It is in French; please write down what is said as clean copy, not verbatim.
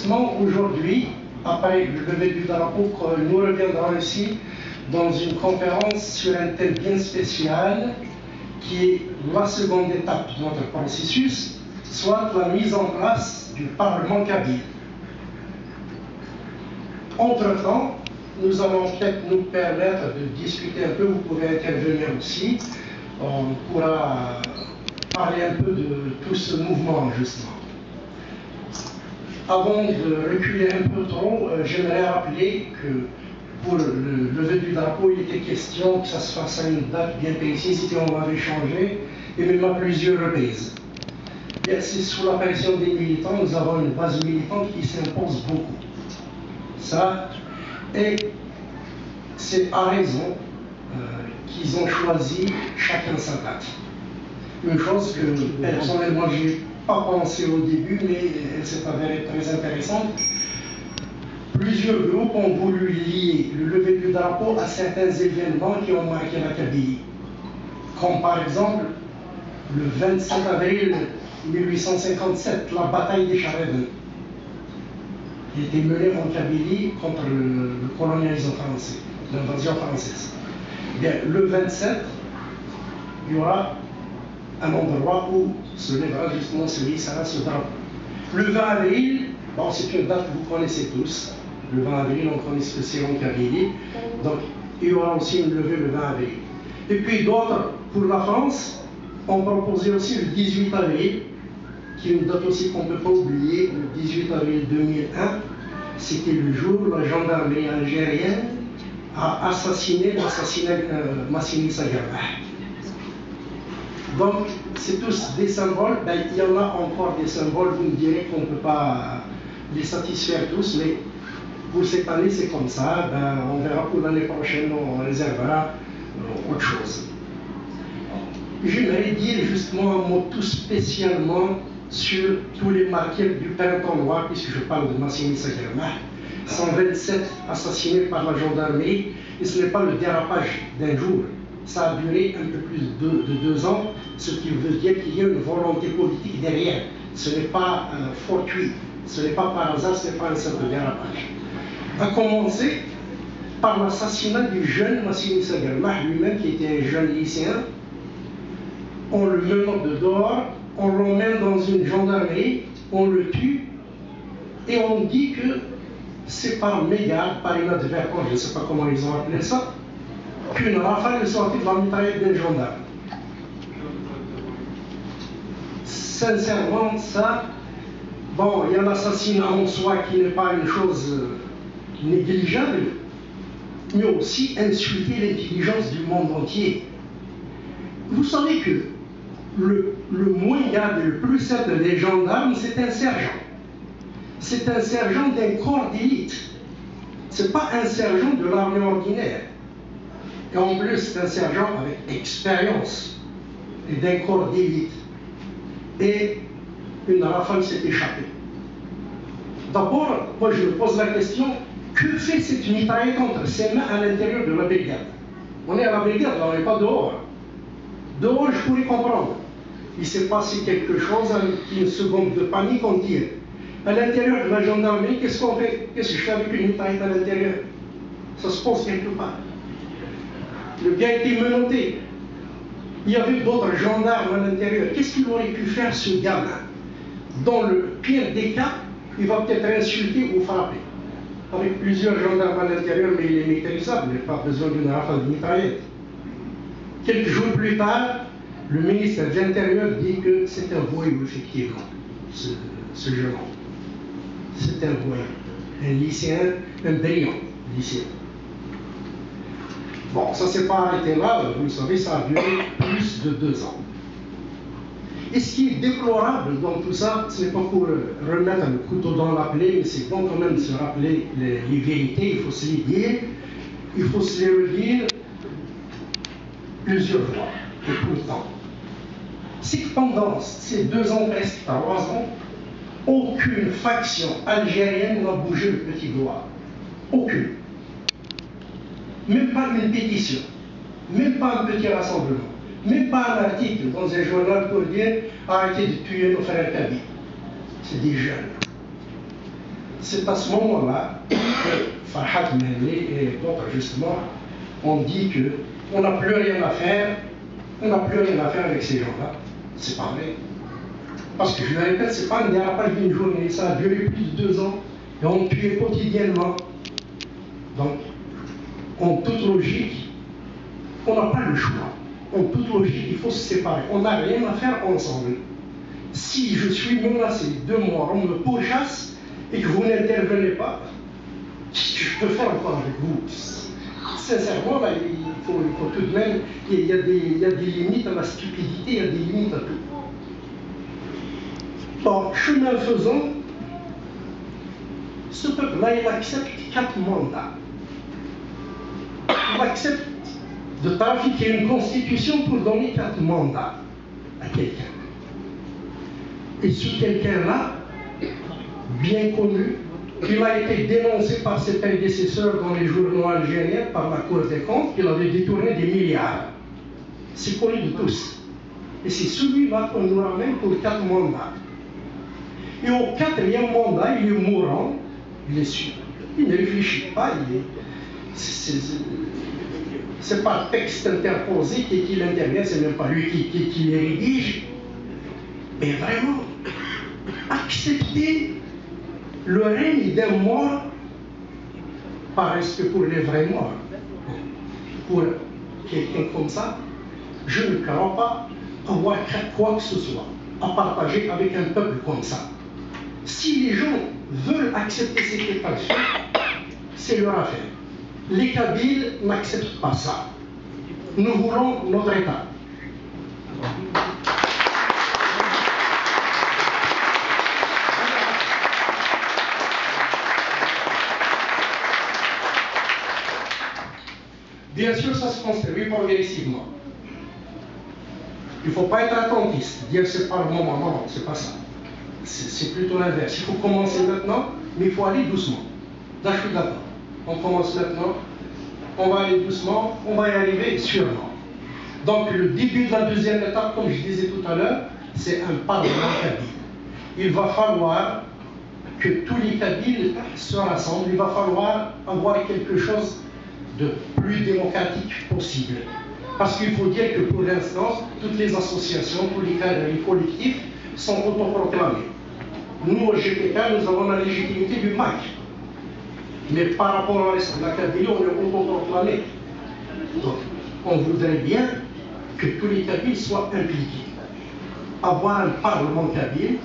justement, aujourd'hui, après le lever du drapeau, nous reviendrons ici dans une conférence sur un thème bien spécial qui est la seconde étape de notre processus, soit la mise en place du Parlement kabyle. Entre-temps, nous allons peut-être nous permettre de discuter un peu, vous pouvez intervenir aussi, on pourra parler un peu de tout ce mouvement justement. Avant de reculer un peu trop, j'aimerais rappeler que pour le lever du drapeau, il était question que ça se fasse à une date bien précise et on l'avait changé, et même à plusieurs reprises. Bien, c'est sous la pression des militants, nous avons une base militante qui s'impose beaucoup. Ça, et c'est à raison qu'ils ont choisi chacun sa date. Une chose que personnellement je n'ai pas pensé au début, mais elle s'est avérée très intéressante. Plusieurs groupes ont voulu lier le lever du drapeau à certains événements qui ont marqué la Kabylie. Comme par exemple le 27 avril 1857, la bataille des Charedon, qui a été menée en Kabylie contre le colonialisme français, l'invasion française. Bien, le 27, il y aura un endroit où se lèvera justement ce drapeau. Le 20 avril, bon, c'est une date que vous connaissez tous. Le 20 avril, on connaît ce que c'est en Kabylie. Donc, il y aura aussi une levée le 20 avril. Et puis d'autres, pour la France, ont proposé aussi le 18 avril, qui est une date aussi qu'on ne peut pas oublier, le 18 avril 2001. C'était le jour où la gendarmerie algérienne a assassiné Massimi Sagarba. Donc, c'est tous des symboles. Ben, il y en a encore des symboles, vous me direz qu'on ne peut pas les satisfaire tous, mais pour cette année, c'est comme ça. Ben, on verra pour l'année prochaine, on réservera autre chose. J'aimerais dire justement un mot tout spécialement sur tous les marqueurs du printemps noir, puisque je parle de Massimi Sagarba. 127 assassinés par la gendarmerie, et ce n'est pas le dérapage d'un jour. Ça a duré un peu plus de 2 ans, ce qui veut dire qu'il y a une volonté politique derrière. Ce n'est pas fortuit, ce n'est pas par hasard, ce n'est pas un simple dérapage. À commencer par l'assassinat du jeune Massimi Sagarba lui-même, qui était un jeune lycéen. On le menotte de dehors, on l'emmène dans une gendarmerie, on le tue, et on dit que c'est par mégarde, par inadvertance, je ne sais pas comment ils ont appelé ça, qu'une rafale est sortie de la mitraillette d'un gendarme. Sincèrement, ça, bon, il y a l'assassinat en soi qui n'est pas une chose négligeable, mais aussi insulter l'intelligence du monde entier. Vous savez que le moins garde, le plus simple des gendarmes, c'est un sergent. C'est un sergent d'un corps d'élite. Ce n'est pas un sergent de l'armée ordinaire. Et en plus, c'est un sergent avec expérience et d'un corps d'élite. Et une rafale s'est échappée. D'abord, moi je me pose la question, que fait cette mitraillette entre ses mains à l'intérieur de la brigade? On est à la brigade, on n'est pas dehors. Dehors, je pourrais comprendre. Il s'est passé quelque chose, une seconde de panique, on tire. À l'intérieur de la gendarmerie, qu'est-ce qu'on fait? Qu'est-ce que je fais avec une mitraillette à l'intérieur? Ça se pose quelque part. Le gars a été menotté. Il y avait d'autres gendarmes à l'intérieur. Qu'est-ce qu'il aurait pu faire ce gars-là? Dans le pire des cas, il va peut-être insulter ou frapper. Avec plusieurs gendarmes à l'intérieur, mais il est maîtrisable, il n'y a pas besoin d'une rafale de mitraillette. Quelques jours plus tard, le ministre de l'Intérieur dit que c'est un voyou, effectivement, ce jeune homme. C'est un voyou, un lycéen, un brillant lycéen. Bon, ça ne s'est pas arrêté là, vous le savez, ça a duré plus de 2 ans. Et ce qui est déplorable dans tout ça, ce n'est pas pour remettre le couteau dans la plaie, mais c'est bon quand même de se rappeler les vérités, il faut se les dire, il faut se les redire plusieurs fois et tout le temps. C'est que pendant ces 2 ans, presque 3 ans, aucune faction algérienne n'a bougé le petit doigt. Aucune. Même pas une pétition, même pas un petit rassemblement, même pas un article dans un journal pour dire arrêtez de tuer nos frères kabyle. C'est des jeunes. C'est à ce moment-là que Farhat Mehli et d'autres, justement, ont dit qu'on n'a plus rien à faire, on n'a plus rien à faire avec ces gens-là. C'est pas vrai. Parce que je le répète, c'est pas une dérapage d'une journée, ça a duré plus de 2 ans, et on tuait quotidiennement. Donc, en toute logique, on n'a pas le choix. En toute logique, il faut se séparer. On n'a rien à faire ensemble. Si je suis menacé de mort, on me pourchasse et que vous n'intervenez pas, qu'est-ce que je peux faire encore avec vous? Sincèrement, là, il faut tout de même, il y a des limites à la stupidité, il y a des limites à tout. Bon, chemin faisant, ce peuple-là, il accepte 4 mandats. Il accepte de trafiquer une constitution pour donner 4 mandats à quelqu'un. Et ce quelqu'un-là, bien connu, il a été dénoncé par ses prédécesseurs dans les journaux algériens par la Cour des comptes qu'il avait détourné des milliards. C'est connu de tous. Et c'est celui-là qu'on nous ramène pour 4 mandats. Et au 4e mandat, il est mourant, il est sûr. Il ne réfléchit pas, c'est par texte interposé qu'il intervient, c'est même pas lui qui les rédige. Mais vraiment, accepter le règne d'un mort par respect pour les vrais morts. Pour quelqu'un comme ça, je ne crois pas avoir quoi que ce soit à partager avec un peuple comme ça. Si les gens veulent accepter cet état de fait, c'est leur affaire. Les Kabyles n'acceptent pas ça. Nous voulons notre État. Bien sûr, ça se construit progressivement. Il ne faut pas être attentiste, dire c'est par le moment. Non, c'est pas ça. C'est plutôt l'inverse. Il faut commencer maintenant, mais il faut aller doucement. Là, je suis d'accord. On commence maintenant, on va aller doucement, on va y arriver sûrement. Donc, le début de la 2e étape, comme je disais tout à l'heure, c'est un parlement kabyle. Il va falloir que tous les Kabyles se rassemblent, il va falloir avoir quelque chose de plus démocratique possible. Parce qu'il faut dire que pour l'instant, toutes les associations, tous les collectifs sont autoproclamés. Nous, au GPK, nous avons la légitimité du MAC. Mais par rapport au reste de la Kabylie, on est autoproclamé. Donc, on voudrait bien que tous les Kabyles soient impliqués. Avoir un parlement kabyle